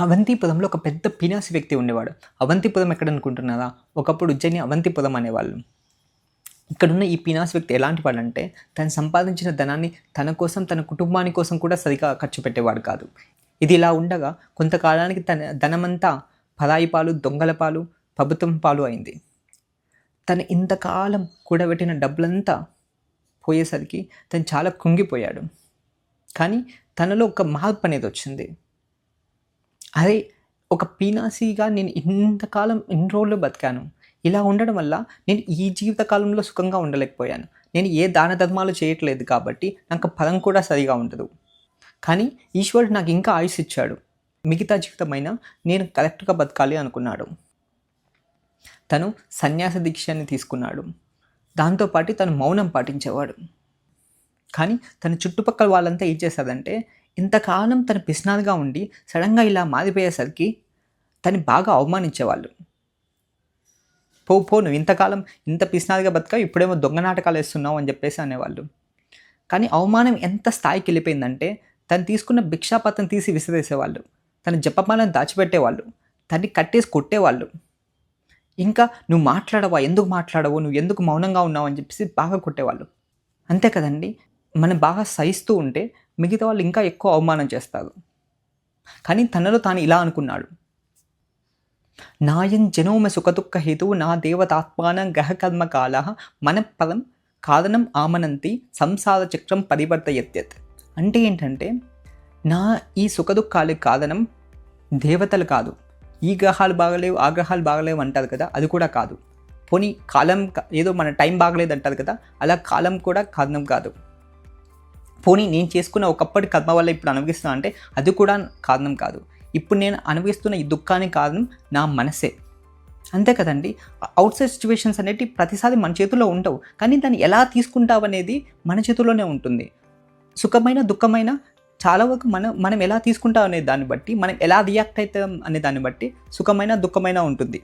అవంతిపురంలో ఒక పెద్ద పినాసి వ్యక్తి ఉండేవాడు. అవంతిపురం ఎక్కడనుకుంటున్నారా? ఒకప్పుడు ఉజ్జయిని అవంతిపురం అనేవాళ్ళు. ఇక్కడున్న ఈ పినాసి వ్యక్తి ఎలాంటి వాడంటే, తను సంపాదించిన ధనాన్ని తన కోసం, తన కుటుంబాని కోసం కూడా సరిగ్గా ఖర్చు పెట్టేవాడు కాదు. ఇది ఇలా ఉండగా కొంతకాలానికి తన ధనమంతా పరాయి పాలు, దొంగల పాలు, ప్రభుత్వం పాలు అయింది. తను ఇంతకాలం కూడబెట్టిన డబ్బులంతా పోయేసరికి తను చాలా కృంగిపోయాడు. కానీ తనలో ఒక మార్పు అనేది వచ్చింది. అరే, ఒక పీనాసిగా నేను ఇంతకాలం ఇన్ని రోజులు బతికాను. ఇలా ఉండడం వల్ల నేను ఈ జీవితకాలంలో సుఖంగా ఉండలేకపోయాను. నేను ఏ దాన ధర్మాలు చేయట్లేదు కాబట్టి నాకు ఫలం కూడా సరిగా ఉండదు. కానీ ఈశ్వరుడు నాకు ఇంకా ఆయుష్ ఇచ్చాడు. మిగతా జీవితమైనా నేను కరెక్ట్గా బతకాలి అనుకున్నాడు. తను సన్యాస దీక్షని తీసుకున్నాడు. దాంతోపాటు తను మౌనం పాటించేవాడు. కానీ తన చుట్టుపక్కల వాళ్ళంతా ఏం చేశారంటే, ఇంతకాలం తను పిసినారిగా ఉండి సడన్గా ఇలా మారిపోయేసరికి తను బాగా అవమానించేవాళ్ళు. పో నువ్వు ఇంతకాలం ఇంత పిసినారిగా బతక ఇప్పుడేమో దొంగ నాటకాలు వేస్తున్నావు అని చెప్పేసి అనేవాళ్ళు. కానీ అవమానం ఎంత స్థాయికి వెళ్ళిపోయిందంటే, తను తీసుకున్న భిక్షాపాత్రం తీసి విసిరేసేవాళ్ళు, తన జపమాలను దాచిపెట్టేవాళ్ళు, తన్ని కట్టేసి కొట్టేవాళ్ళు. ఇంకా నువ్వు మాట్లాడవా, ఎందుకు మాట్లాడవు, నువ్వు ఎందుకు మౌనంగా ఉన్నావు అని చెప్పేసి బాగా కొట్టేవాళ్ళు. అంతే కదండి, మనం బాగా సహిస్తూ ఉంటే మిగతా వాళ్ళు ఇంకా ఎక్కువ అవమానం చేస్తారు. కానీ తనలో తాను ఇలా అనుకున్నాడు, నాయం జనోమ సుఖదుఃఖ హేతువు నా దేవతాత్మానం గ్రహకర్మ కాల మనపరం కారణం ఆమనంతి సంసార చక్రం పరివర్తయత్యత్. అంటే ఏంటంటే, నా ఈ సుఖదుఖాలకు కారణం దేవతలు కాదు, ఈ గ్రహాలు బాగలేవు ఆ గ్రహాలు బాగలేవు అంటారు కదా, అది కూడా కాదు. పోనీ కాలం ఏదో మన టైం బాగలేదు అంటారు కదా, అలా కాలం కూడా కారణం కాదు. పోనీ నేను చేసుకున్న ఒకప్పటి కర్మ వల్ల ఇప్పుడు అనుభవిస్తున్నా అంటే అది కూడా కారణం కాదు. ఇప్పుడు నేను అనుభవిస్తున్న ఈ దుఃఖానికి కారణం నా మనసే. అంతే కదండి. అవుట్ సైడ్ సిచ్యువేషన్స్ అనేవి ప్రతిసారి మన చేతుల్లో ఉండవు, కానీ దాన్ని ఎలా తీసుకుంటావు అనేది మన చేతుల్లోనే ఉంటుంది. సుఖమైన దుఃఖమైన చాలా వరకు మనం ఎలా తీసుకుంటాం అనే దాన్ని బట్టి, మనం ఎలా రియాక్ట్ అవుతాం అనే దాన్ని బట్టి సుఖమైన దుఃఖమైన ఉంటుంది.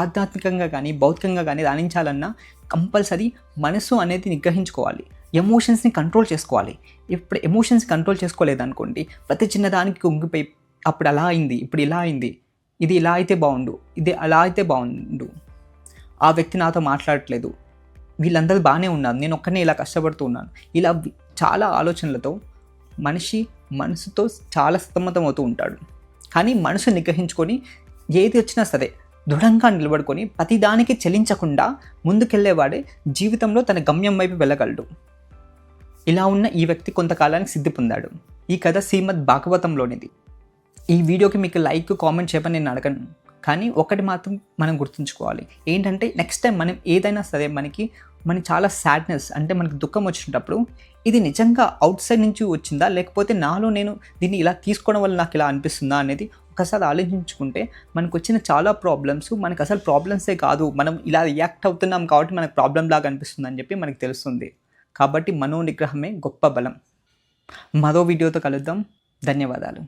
ఆధ్యాత్మికంగా కానీ భౌతికంగా కానీ రాణించాలన్నా కంపల్సరీ మనసు అనేది నిగ్రహించుకోవాలి, ఎమోషన్స్ని కంట్రోల్ చేసుకోవాలి. ఇప్పుడు ఎమోషన్స్ కంట్రోల్ చేసుకోలేదనుకోండి, ప్రతి చిన్నదానికి కుంగిపోయి అప్పుడు అలా అయింది, ఇప్పుడు ఇలా అయింది, ఇది ఇలా అయితే బాగుండు, ఇది అలా అయితే బాగుండు, ఆ వ్యక్తి నాతో మాట్లాడట్లేదు, వీళ్ళందరూ బాగానే ఉన్నారు, నేను ఒక్కనే ఇలా కష్టపడుతూ ఉన్నాను, ఇలా చాలా ఆలోచనలతో మనిషి మనసుతో చాలా సతమతం అవుతూ ఉంటాడు. కానీ మనసు నిగ్రహించుకొని ఏది వచ్చినా సరే దృఢంగా నిలబడుకొని ప్రతిదానికి చెలించకుండా ముందుకెళ్ళేవాడే జీవితంలో తన గమ్యం వైపు వెళ్ళగలడు. ఇలా ఉన్న ఈ వ్యక్తి కొంతకాలానికి సిద్ధి పొందాడు. ఈ కథ శ్రీమద్ భాగవతంలోనిది. ఈ వీడియోకి మీకు లైక్ కామెంట్ చేయమని నేను అడగను, కానీ ఒకటి మాత్రం మనం గుర్తుంచుకోవాలి, ఏంటంటే నెక్స్ట్ టైం మనం ఏదైనా సరే మనకి చాలా సాడ్నెస్ అంటే మనకి దుఃఖం వచ్చినప్పుడు ఇది నిజంగా అవుట్ సైడ్ నుంచి వచ్చిందా, లేకపోతే నాలో నేను దీన్ని ఇలా తీసుకోవడం వల్ల నాకు ఇలా అనిపిస్తుందా అనేది ఒకసారి ఆలోచించుకుంటే మనకు వచ్చిన చాలా ప్రాబ్లమ్స్ మనకు అసలు ప్రాబ్లమ్సే కాదు, మనం ఇలా రియాక్ట్ అవుతున్నాం కాబట్టి మనకు ప్రాబ్లం లాగా అనిపిస్తుంది అని చెప్పి మనకు తెలుస్తుంది. కాబట్టి మనో నిగ్రహమే గొప్ప బలం. మరో వీడియోతో కలుద్దాం. ధన్యవాదాలు.